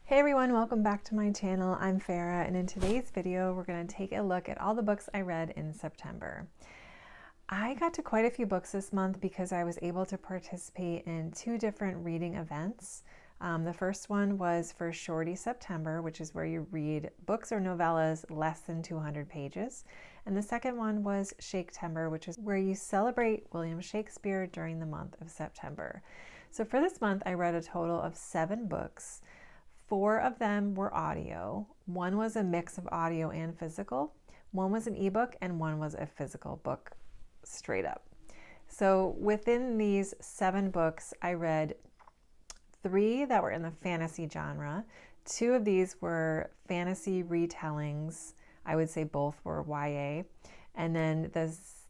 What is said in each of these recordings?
Hey everyone, welcome back to my channel. I'm Farrah, and in today's video we're going to take a look at all the books I read in September. I got to quite a few books this month because I was able to participate in two different reading events. The first one was for Shorty September, which is where you read books or novellas less than 200 pages. And the second one was Shaketember, which is where you celebrate William Shakespeare during the month of September. So for this month, I read a total of 7 books. 4 of them were audio. One was a mix of audio and physical. One was an ebook and one was a physical book straight up. So within these 7 books, I read 3 that were in the fantasy genre. 2 of these were fantasy retellings. I would say both were YA. And then the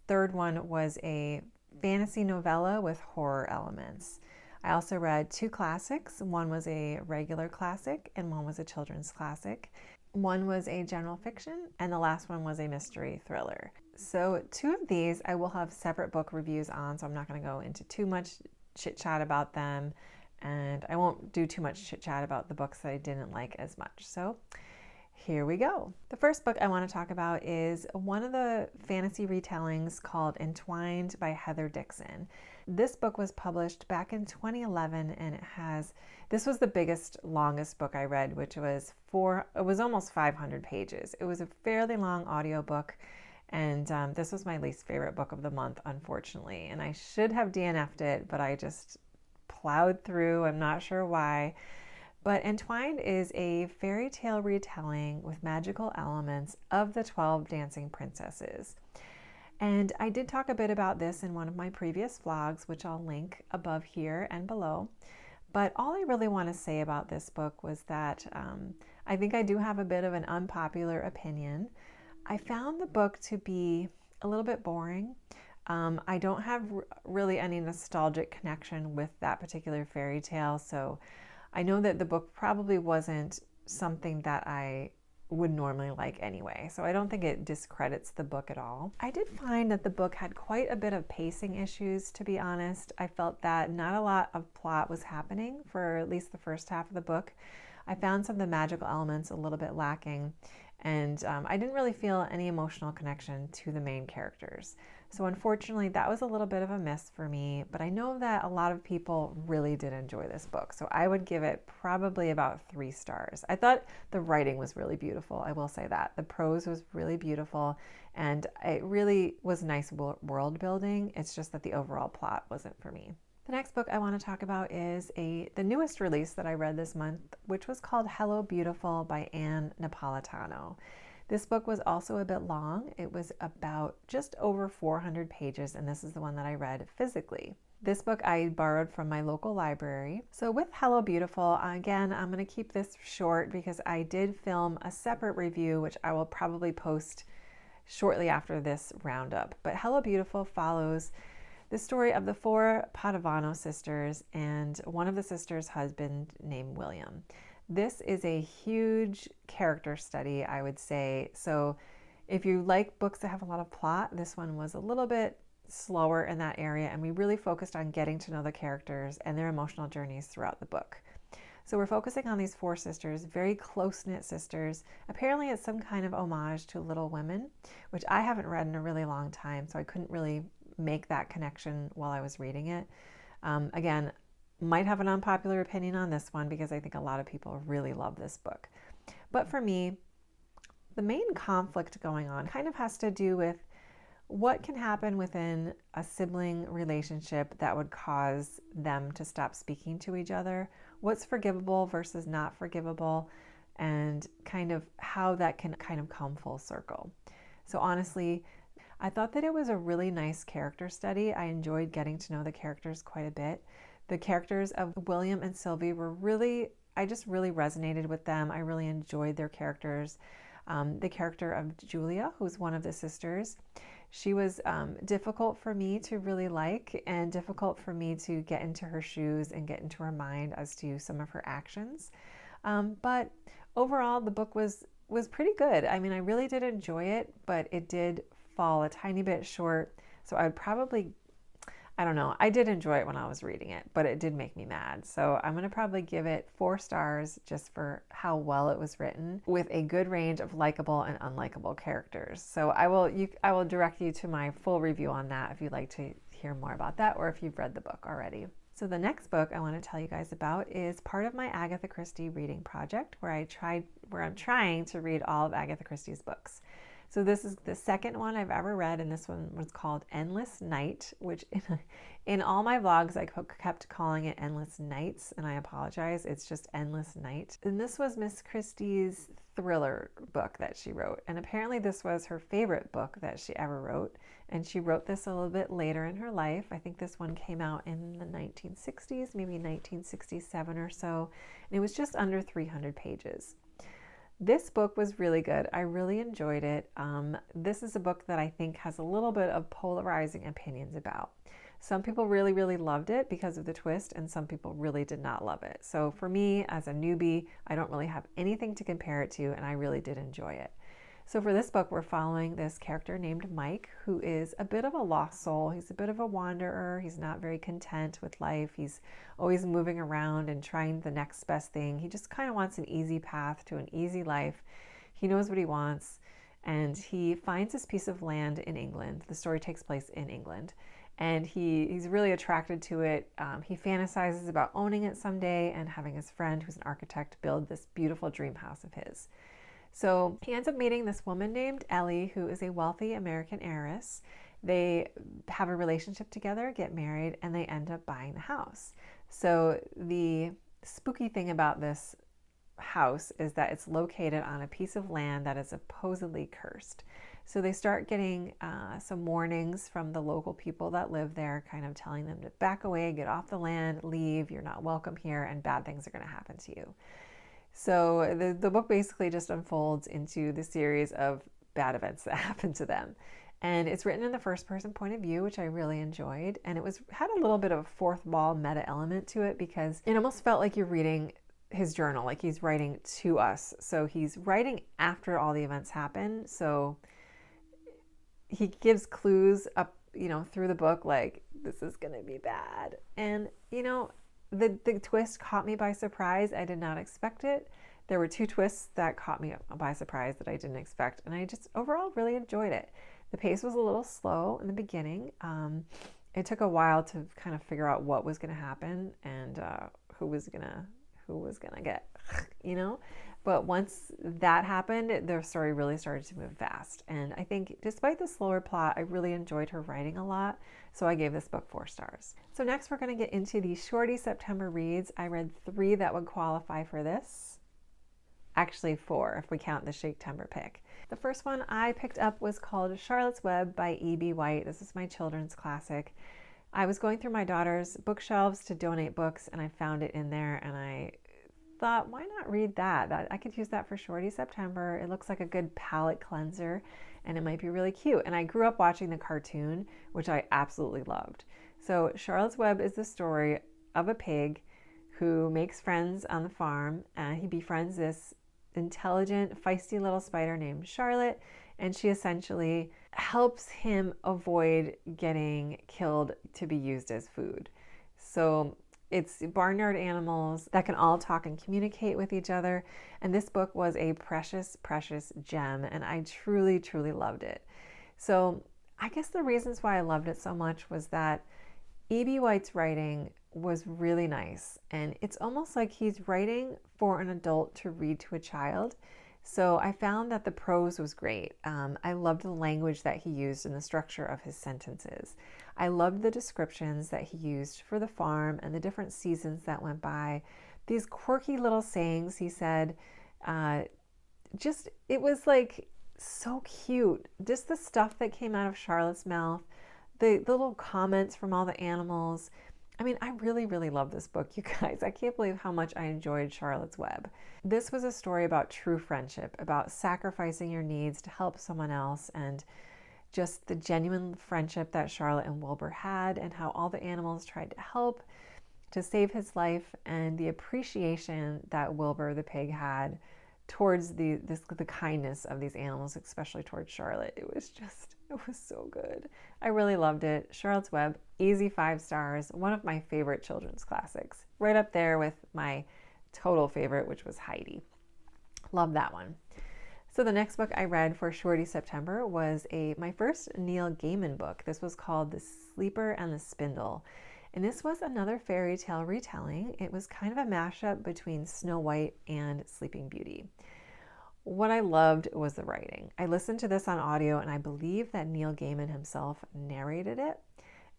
third one was a fantasy novella with horror elements. I also read 2 classics. One was a regular classic and one was a children's classic. One was a general fiction and the last one was a mystery thriller. So 2 of these I will have separate book reviews on, so I'm not going to go into too much chit chat about them, and I won't do too much chit chat about the books that I didn't like as much. So here we go. The first book I want to talk about is one of the fantasy retellings called Entwined by Heather Dixon. This book was published back in 2011, and this was the biggest, longest book I read, which was almost 500 pages. It was a fairly long audiobook, and this was my least favorite book of the month, unfortunately. And I should have DNF'd it, but I just plowed through. I'm not sure why. But Entwined is a fairy tale retelling with magical elements of the 12 dancing princesses. And I did talk a bit about this in one of my previous vlogs, which I'll link above here and below. But all I really want to say about this book was that I think I do have a bit of an unpopular opinion. I found the book to be a little bit boring. I don't have really any nostalgic connection with that particular fairy tale, so I know that the book probably wasn't something that I would normally like anyway, so I don't think it discredits the book at all. I did find that the book had quite a bit of pacing issues, to be honest. I felt that not a lot of plot was happening for at least the first half of the book. I found some of the magical elements a little bit lacking, and I didn't really feel any emotional connection to the main characters. So unfortunately, that was a little bit of a miss for me, but I know that a lot of people really did enjoy this book. So I would give it probably about 3 stars. I thought the writing was really beautiful. I will say that. The prose was really beautiful, and it really was nice world building. It's just that the overall plot wasn't for me. The next book I want to talk about is the newest release that I read this month, which was called Hello Beautiful by Napolitano. This book was also a bit long. It was about just over 400 pages, and this is the one that I read physically. This book I borrowed from my local library. So with Hello Beautiful, again, I'm going to keep this short because I did film a separate review, which I will probably post shortly after this roundup. But Hello Beautiful follows the story of the 4 Padavano sisters and one of the sisters' husband named William. This is a huge character study, I would say. So if you like books that have a lot of plot, this one was a little bit slower in that area, and we really focused on getting to know the characters and their emotional journeys throughout the book. So we're focusing on these 4 sisters, very close-knit sisters. Apparently it's some kind of homage to Little Women, which I haven't read in a really long time, so I couldn't really make that connection while I was reading it. Again, might have an unpopular opinion on this one because I think a lot of people really love this book. But for me, the main conflict going on kind of has to do with what can happen within a sibling relationship that would cause them to stop speaking to each other, what's forgivable versus not forgivable, and kind of how that can kind of come full circle. So honestly, I thought that it was a really nice character study. I enjoyed getting to know the characters quite a bit. The characters of William and Sylvie I just really resonated with them. I really enjoyed their characters. The character of Julia, who's one of the sisters, she was difficult for me to really like and difficult for me to get into her shoes and get into her mind as to some of her actions. But overall, the book was pretty good. I mean, I really did enjoy it, but it did fall a tiny bit short. So I don't know. I did enjoy it when I was reading it, but it did make me mad. So I'm going to probably give it 4 stars just for how well it was written, with a good range of likable and unlikable characters. So I will direct you to my full review on that if you'd like to hear more about that, or if you've read the book already. So the next book I want to tell you guys about is part of my Agatha Christie reading project, where I'm trying to read all of Agatha Christie's books. So this is the second one I've ever read, and this one was called Endless Night, which in all my vlogs I kept calling it Endless Nights, and I apologize. It's just Endless Night. And this was Miss Christie's thriller book that she wrote, and apparently this was her favorite book that she ever wrote, and she wrote this a little bit later in her life. I think this one came out in the 1960s, maybe 1967 or so, and it was just under 300 pages. This book was really good. I really enjoyed it. This is a book that I think has a little bit of polarizing opinions about. Some people really, really loved it because of the twist, and some people really did not love it. So for me, as a newbie, I don't really have anything to compare it to, and I really did enjoy it. So for this book, we're following this character named Mike, who is a bit of a lost soul. He's a bit of a wanderer. He's not very content with life. He's always moving around and trying the next best thing. He just kind of wants an easy path to an easy life. He knows what he wants, and he finds this piece of land in England. The story takes place in England, and he's really attracted to it. He fantasizes about owning it someday and having his friend, who's an architect, build this beautiful dream house of his. So he ends up meeting this woman named Ellie, who is a wealthy American heiress. They have a relationship together, get married, and they end up buying the house. So the spooky thing about this house is that it's located on a piece of land that is supposedly cursed. So they start getting some warnings from the local people that live there, kind of telling them to back away, get off the land, leave, you're not welcome here, and bad things are going to happen to you. So the book basically just unfolds into the series of bad events that happen to them. And it's written in the first person point of view, which I really enjoyed. And it had a little bit of a fourth wall meta element to it, because it almost felt like you're reading his journal, like he's writing to us. So he's writing after all the events happen. So he gives clues up, through the book, like, this is going to be bad. And, the twist caught me by surprise. I did not expect it. There were 2 twists that caught me by surprise that I didn't expect, and I just overall really enjoyed it. The pace was a little slow in the beginning. It took a while to kind of figure out what was going to happen and who was gonna get, But once that happened, the story really started to move fast. And I think despite the slower plot, I really enjoyed her writing a lot. So I gave this book 4 stars. So next we're going to get into the Shorty September reads. I read 3 that would qualify for this. Actually 4 if we count the Shaketember pick. The first one I picked up was called Charlotte's Web by E.B. White. This is my children's classic. I was going through my daughter's bookshelves to donate books, and I found it in there, and I thought, why not read that? I could use that for Shorty September. It looks like a good palette cleanser, and it might be really cute. And I grew up watching the cartoon, which I absolutely loved. So Charlotte's Web is the story of a pig who makes friends on the farm, and he befriends this intelligent, feisty little spider named Charlotte, and she essentially helps him avoid getting killed to be used as food. So it's barnyard animals that can all talk and communicate with each other. And this book was a precious, precious gem, and I truly, truly loved it. So I guess the reasons why I loved it so much was that E.B. White's writing was really nice, and it's almost like he's writing for an adult to read to a child. So I found that the prose was great. I loved the language that he used and the structure of his sentences. I loved the descriptions that he used for the farm and the different seasons that went by. These quirky little sayings he said, it was like so cute. Just the stuff that came out of Charlotte's mouth, the little comments from all the animals. I mean, I really, really love this book, you guys. I can't believe how much I enjoyed Charlotte's Web. This was a story about true friendship, about sacrificing your needs to help someone else, and just the genuine friendship that Charlotte and Wilbur had, and how all the animals tried to help to save his life, and the appreciation that Wilbur the pig had towards the kindness of these animals, especially towards Charlotte. It was just It was so good. I really loved it. Charlotte's Web, easy 5 stars. One of my favorite children's classics. Right up there with my total favorite, which was Heidi. Love that one. So the next book I read for Shorty September was my first Neil Gaiman book. This was called The Sleeper and the Spindle. And this was another fairy tale retelling. It was kind of a mashup between Snow White and Sleeping Beauty. What I loved was the writing. I listened to this on audio, and I believe that Neil Gaiman himself narrated it.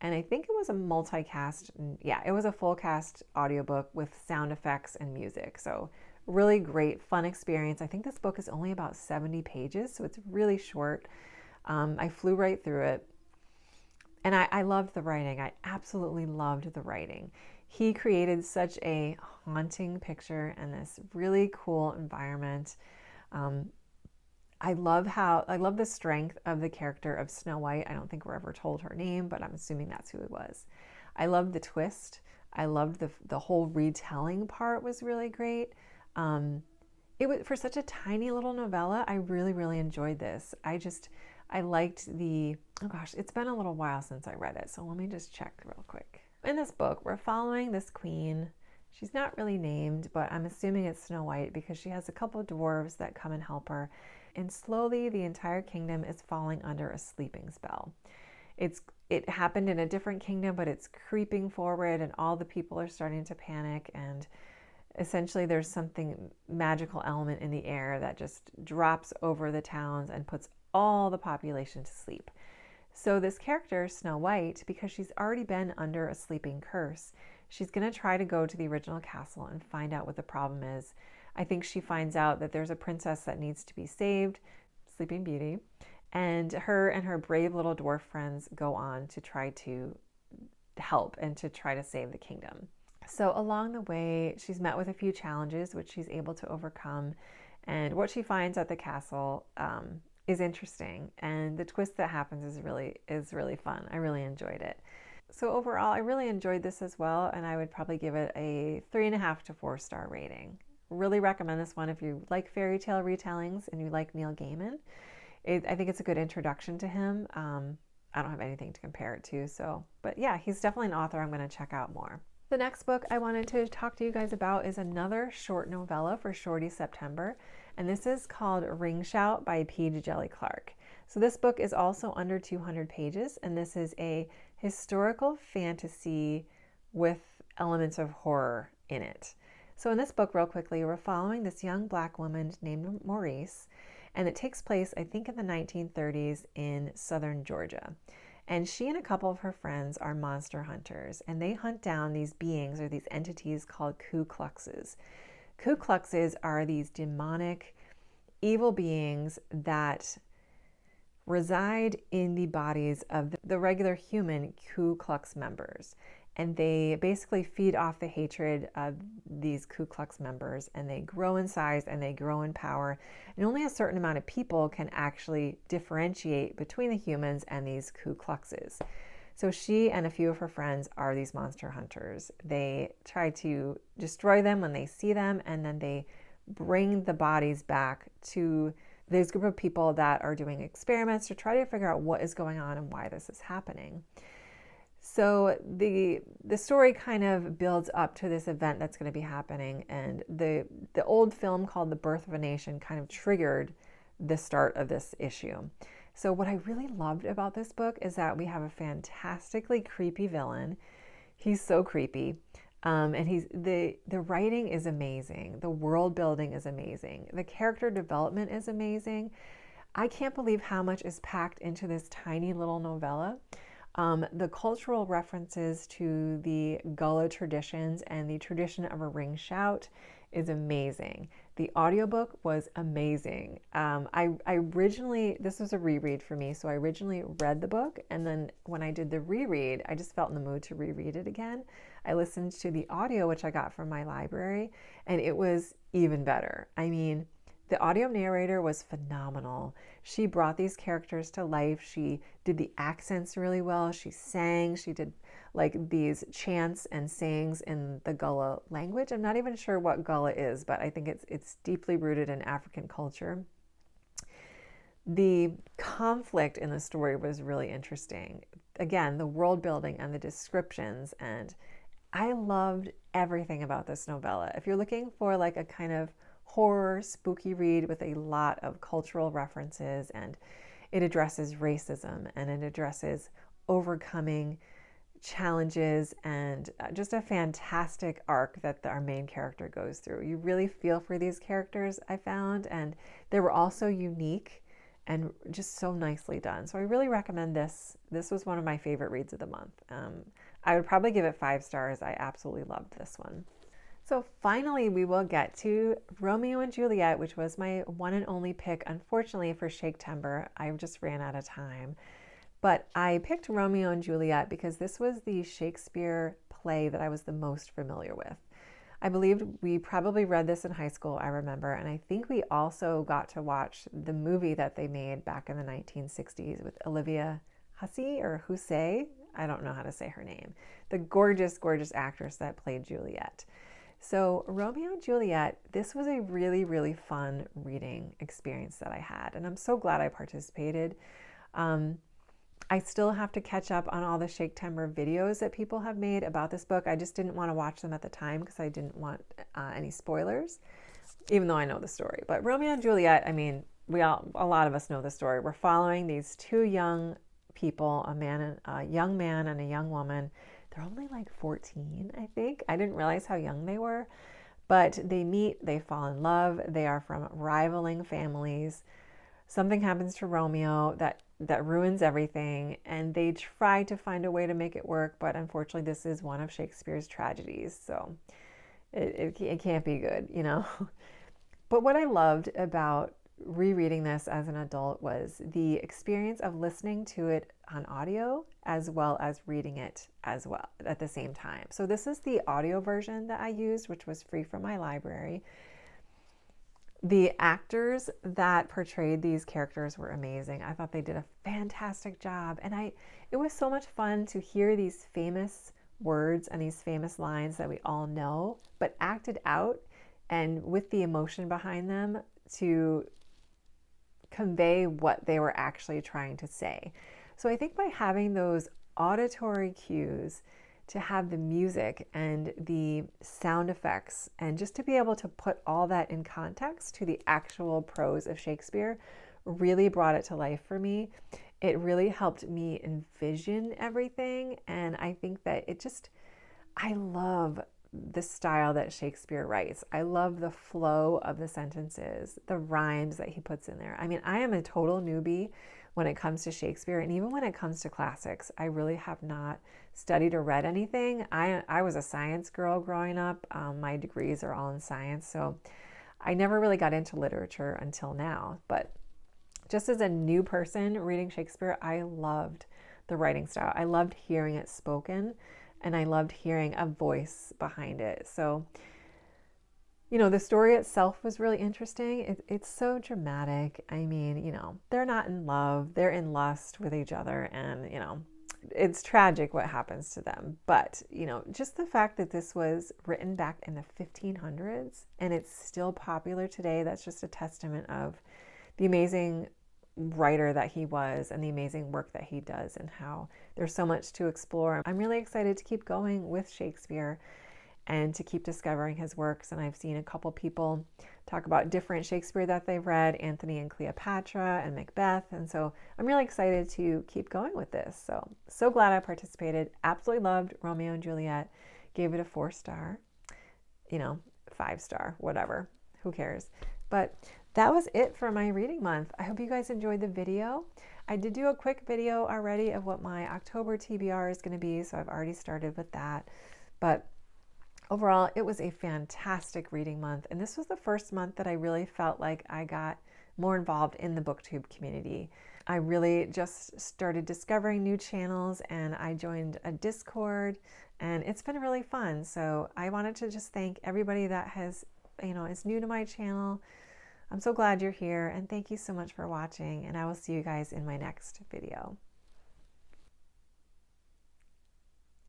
And I think it was a multicast, yeah, it was a full cast audiobook with sound effects and music. So really great, fun experience. I think this book is only about 70 pages, so it's really short. I flew right through it. And I loved the writing. I absolutely loved the writing. He created such a haunting picture and this really cool environment. I love the strength of the character of Snow White. I don't think we're ever told her name, but I'm assuming that's who it was. I loved the twist. I loved the whole retelling part was really great. It was for such a tiny little novella. I really, really enjoyed this. I liked oh gosh, it's been a little while since I read it. So let me just check real quick. In this book, we're following this queen. She's not really named, but I'm assuming it's Snow White because she has a couple of dwarves that come and help her. And slowly the entire kingdom is falling under a sleeping spell. It happened in a different kingdom, but it's creeping forward and all the people are starting to panic, and essentially there's something magical element in the air that just drops over the towns and puts all the population to sleep. So this character, Snow White, because she's already been under a sleeping curse, she's going to try to go to the original castle and find out what the problem is. I think she finds out that there's a princess that needs to be saved, Sleeping Beauty, and her brave little dwarf friends go on to try to help and to try to save the kingdom. So along the way, she's met with a few challenges, which she's able to overcome. And what she finds at the castle is interesting. And the twist that happens is really fun. I really enjoyed it. So overall, I really enjoyed this as well. And I would probably give it a 3.5 to 4 star rating. Really recommend this one if you like fairy tale retellings and you like Neil Gaiman. I think it's a good introduction to him. I don't have anything to compare it to. But yeah, he's definitely an author I'm going to check out more. The next book I wanted to talk to you guys about is another short novella for Shorty September, and this is called Ring Shout by P. Jelly Clark. So this book is also under 200 pages, and this is a historical fantasy with elements of horror in it. So in this book, real quickly, we're following this young Black woman named Maurice, and it takes place, I think, in the 1930s in southern Georgia. And she and a couple of her friends are monster hunters, and they hunt down these beings or these entities called Ku Kluxes. Ku Kluxes are these demonic, evil beings that reside in the bodies of the regular human Ku Klux members. And they basically feed off the hatred of these Ku Klux members, and they grow in size and they grow in power. And only a certain amount of people can actually differentiate between the humans and these Ku Kluxes. So she and a few of her friends are these monster hunters. They try to destroy them when they see them, and then they bring the bodies back to this group of people that are doing experiments to try to figure out what is going on and why this is happening. So the story kind of builds up to this event that's going to be happening, and the old film called The Birth of a Nation kind of triggered the start of this issue. So what I really loved about this book is that we have a fantastically creepy villain. He's so creepy, and the writing is amazing. The world building is amazing. The character development is amazing. I can't believe how much is packed into this tiny little novella. The cultural references to the Gullah traditions and the tradition of a ring shout is amazing. The audiobook was amazing. This was a reread for me, so I originally read the book, and then when I did the reread, I just felt in the mood to reread it again. I listened to the audio, which I got from my library, and it was even better. I mean, the audio narrator was phenomenal. She brought these characters to life. She did the accents really well. She sang. She did like these chants and sayings in the Gullah language. I'm not even sure what Gullah is, but I think it's deeply rooted in African culture. The conflict in the story was really interesting. Again, the world building and the descriptions, and I loved everything about this novella. If you're looking for like a kind of horror, spooky read with a lot of cultural references, and it addresses racism and it addresses overcoming challenges, and just a fantastic arc that our main character goes through. You really feel for these characters, I found, and they were also unique and just so nicely done. So I really recommend this. This was one of my favorite reads of the month. I would probably give it 5 stars. I absolutely loved this one. So finally, we will get to Romeo and Juliet, which was my one and only pick, unfortunately, for Shaketember. I just ran out of time. But I picked Romeo and Juliet because this was the Shakespeare play that I was the most familiar with. I believe we probably read this in high school, I remember, and I think we also got to watch the movie that they made back in the 1960s with Olivia Hussey or Hussey. I don't know how to say her name. The gorgeous, gorgeous actress that played Juliet. So Romeo and Juliet, this was a really, really fun reading experience that I had, and I'm so glad I participated. I still have to catch up on all the Shaketember videos that people have made about this book. I just didn't want to watch them at the time because I didn't want any spoilers, even though I know the story. But Romeo and Juliet, I mean, a lot of us know the story. We're following these 2 young people, a young man and a young woman. They're only like 14, I think. I didn't realize how young they were, but they meet, they fall in love. They are from rivaling families. Something happens to Romeo that ruins everything, and they try to find a way to make it work, but unfortunately this is one of Shakespeare's tragedies, so it can't be good, you know. But what I loved about rereading this as an adult was the experience of listening to it on audio as well as reading it as well at the same time. So this is the audio version that I used, which was free from my library. The actors that portrayed these characters were amazing. I thought they did a fantastic job, and it was so much fun to hear these famous words and these famous lines that we all know, but acted out and with the emotion behind them to convey what they were actually trying to say. So I think by having those auditory cues, to have the music and the sound effects, and just to be able to put all that in context to the actual prose of Shakespeare really brought it to life for me. It really helped me envision everything, and I think that I love the style that Shakespeare writes. I love the flow of the sentences, the rhymes that he puts in there. I mean, I am a total newbie when it comes to Shakespeare, and even when it comes to classics, I really have not studied or read anything. I was a science girl growing up. My degrees are all in science, so I never really got into literature until now. But just as a new person reading Shakespeare, I loved the writing style. I loved hearing it spoken, and I loved hearing a voice behind it. So, you know, the story itself was really interesting. It's so dramatic. I mean, you know, they're not in love. They're in lust with each other, and, you know, it's tragic what happens to them. But, you know, just the fact that this was written back in the 1500s and it's still popular today, that's just a testament of the amazing writer that he was and the amazing work that he does, and how there's so much to explore. I'm really excited to keep going with Shakespeare and to keep discovering his works. And I've seen a couple people talk about different Shakespeare that they've read, Antony and Cleopatra and Macbeth. And so I'm really excited to keep going with this. So glad I participated. Absolutely loved Romeo and Juliet. Gave it a 4-star, 5-star, whatever, who cares? But that was it for my reading month. I hope you guys enjoyed the video. I did do a quick video already of what my October TBR is going to be, so I've already started with that. But overall, it was a fantastic reading month, and this was the first month that I really felt like I got more involved in the BookTube community. I really just started discovering new channels, and I joined a Discord, and it's been really fun. So I wanted to just thank everybody that is new to my channel. I'm so glad you're here, and thank you so much for watching, and I will see you guys in my next video.